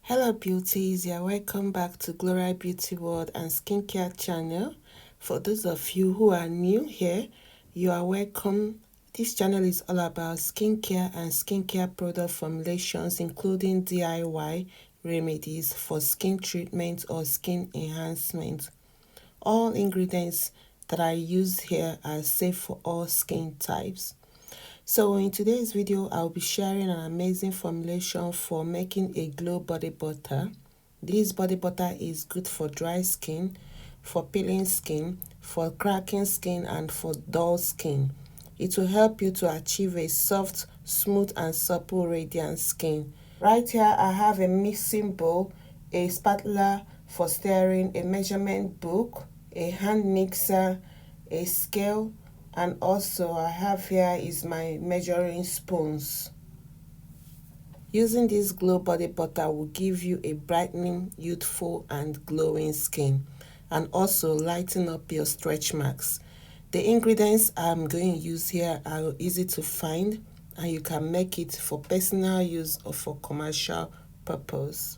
Hello beauties, you're welcome back to Gloria Beauty World and Skincare channel. For those of you who are new here, you are welcome. This channel is all about skincare and skincare product formulations, including DIY remedies for skin treatment or skin enhancement. All ingredients that I use here are safe for all skin types. So in today's video, I'll be sharing an amazing formulation for making a glow body butter. This body butter is good for dry skin, for peeling skin, for cracking skin, and for dull skin. It will help you to achieve a soft, smooth, and supple radiant skin. Right here, I have a mixing bowl, a spatula for stirring, a measurement book, a hand mixer, a scale, and also I have here is my measuring spoons. Using this glow body butter will give you a brightening, youthful, and glowing skin, and also lighten up your stretch marks. The ingredients I'm going to use here are easy to find, and you can make it for personal use or for commercial purpose.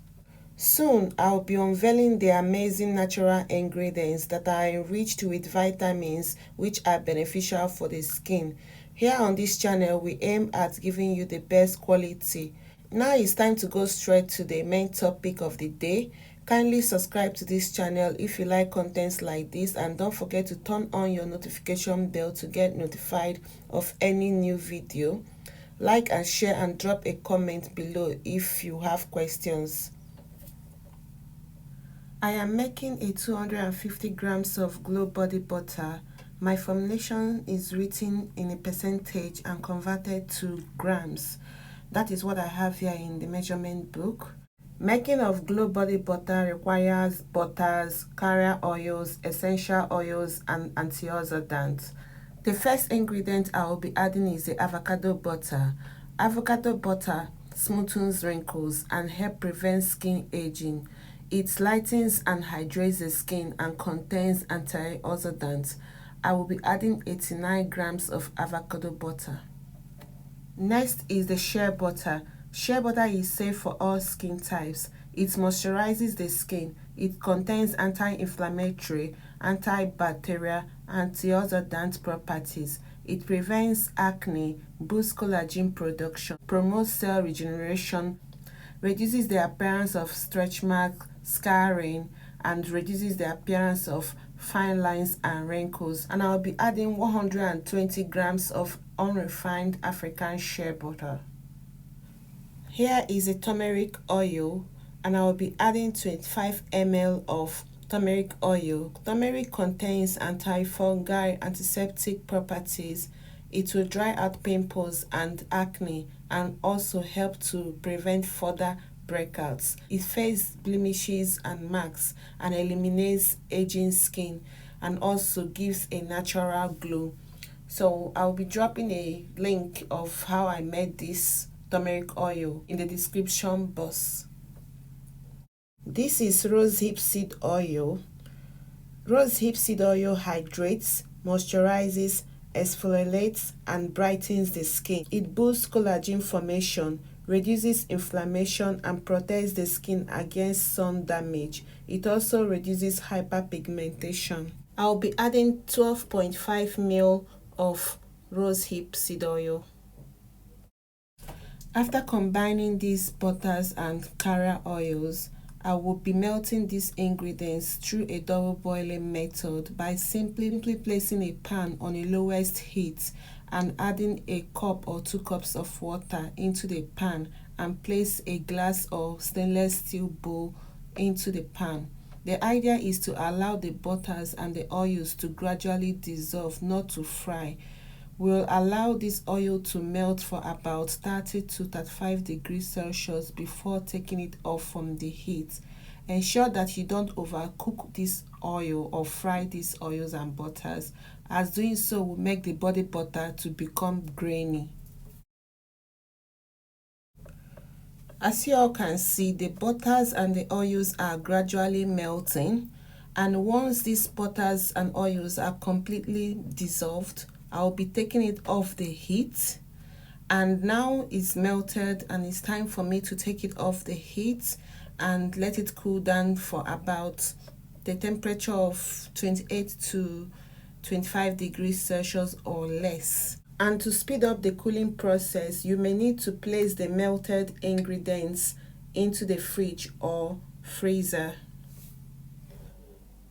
Soon, I'll be unveiling the amazing natural ingredients that are enriched with vitamins which are beneficial for the skin. Here on this channel, we aim at giving you the best quality. Now it's time to go straight to the main topic of the day. Kindly subscribe to this channel if you like contents like this, and don't forget to turn on your notification bell to get notified of any new video. Like and share and drop a comment below if you have questions. I am making a 250 grams of glow body butter. My formulation is written in a percentage and converted to grams. That is what I have here in the measurement book. Making of glow body butter requires butters, carrier oils, essential oils, and antioxidants. The first ingredient I will be adding is the avocado butter. Avocado butter smoothens wrinkles and help prevent skin aging. It lightens and hydrates the skin and contains antioxidants. I will be adding 89 grams of avocado butter. Next is the shea butter. Shea butter is safe for all skin types. It moisturizes the skin. It contains anti-inflammatory, antibacterial, antioxidant properties. It prevents acne, boosts collagen production, promotes cell regeneration, reduces the appearance of stretch marks, scarring, and reduces the appearance of fine lines and wrinkles. And I'll be adding 120 grams of unrefined African shea butter. Here is a turmeric oil, and I will be adding 25 ml of turmeric oil. Turmeric contains antifungal, antiseptic properties. It will dry out pimples and acne and also help to prevent further breakouts. It fades blemishes and marks and eliminates aging skin and also gives a natural glow. So I'll be dropping a link of how I made this turmeric oil in the description box. This is rosehip seed oil. Rosehip seed oil hydrates, moisturizes, exfoliates, and brightens the skin. It boosts collagen formation, reduces inflammation, and protects the skin against sun damage. It also reduces hyperpigmentation. I'll be adding 12.5 ml of rosehip seed oil. After combining these butters and carrier oils, I will be melting these ingredients through a double boiling method by simply placing a pan on a lowest heat and adding a cup or 2 cups of water into the pan and place a glass or stainless steel bowl into the pan. The idea is to allow the butters and the oils to gradually dissolve, not to fry. We'll allow this oil to melt for about 30 to 35 degrees Celsius before taking it off from the heat. Ensure that you don't overcook this oil or fry these oils and butters, as doing so will make the body butter to become grainy. As you all can see, the butters and the oils are gradually melting, and once these butters and oils are completely dissolved, I'll be taking it off the heat. And now it's melted and it's time for me to take it off the heat and let it cool down for about the temperature of 28 to 25 degrees Celsius or less. And to speed up the cooling process, you may need to place the melted ingredients into the fridge or freezer.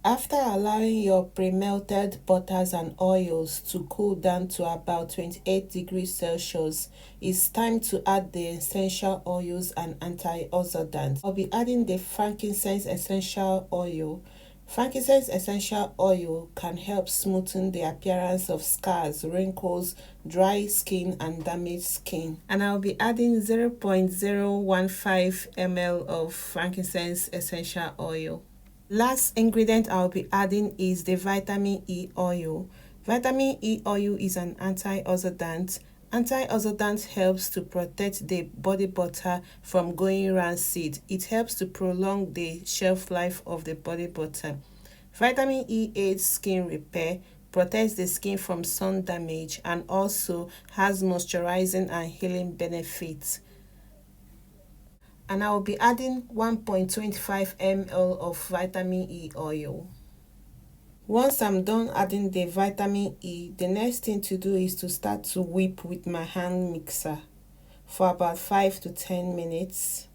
After allowing your pre-melted butters and oils to cool down to about 28 degrees Celsius, it's time to add the essential oils and antioxidants. I'll be adding the frankincense essential oil. Frankincense essential oil can help smoothen the appearance of scars, wrinkles, dry skin, and damaged skin. And I'll be adding 0.015 ml of frankincense essential oil. Last ingredient I'll be adding is the vitamin E oil. Vitamin E oil is an antioxidant. Antioxidant helps to protect the body butter from going rancid. It helps to prolong the shelf life of the body butter. Vitamin E aids skin repair, protects the skin from sun damage, and also has moisturizing and healing benefits. And I will be adding 1.25 ml of vitamin E oil. Once I'm done adding the vitamin E, the next thing to do is to start to whip with my hand mixer for about 5 to 10 minutes.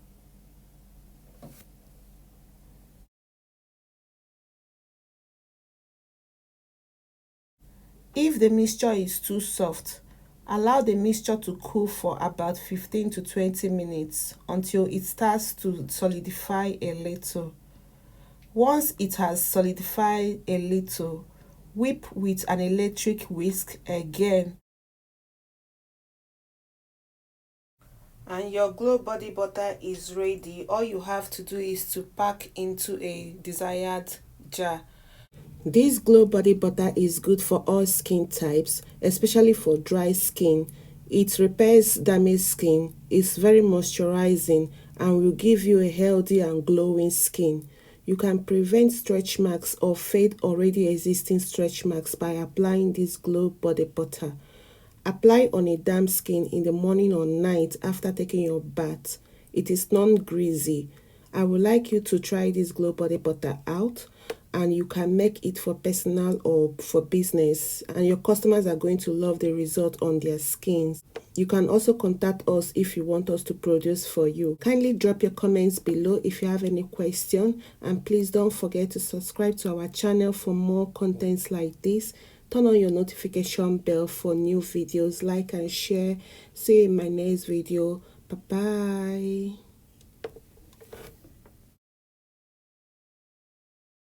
If the mixture is too soft, allow the mixture to cool for about 15 to 20 minutes until it starts to solidify a little. Once it has solidified a little, whip with an electric whisk again. And your glow body butter is ready. All you have to do is to pack into a desired jar. This glow body butter is good for all skin types, especially for dry skin. It repairs damaged skin, is very moisturizing, and will give you a healthy and glowing skin. You can prevent stretch marks or fade already existing stretch marks by applying this glow body butter. Apply on a damp skin in the morning or night after taking your bath. It is non-greasy. I would like you to try this glow body butter out, and you can make it for personal or for business, and your customers are going to love the result on their skins. You can also contact us if you want us to produce for you. Kindly drop your comments below if you have any question, and please don't forget to subscribe to our channel for more contents like this. Turn on your notification bell for new videos. Like and share. See you in my next video. Bye bye.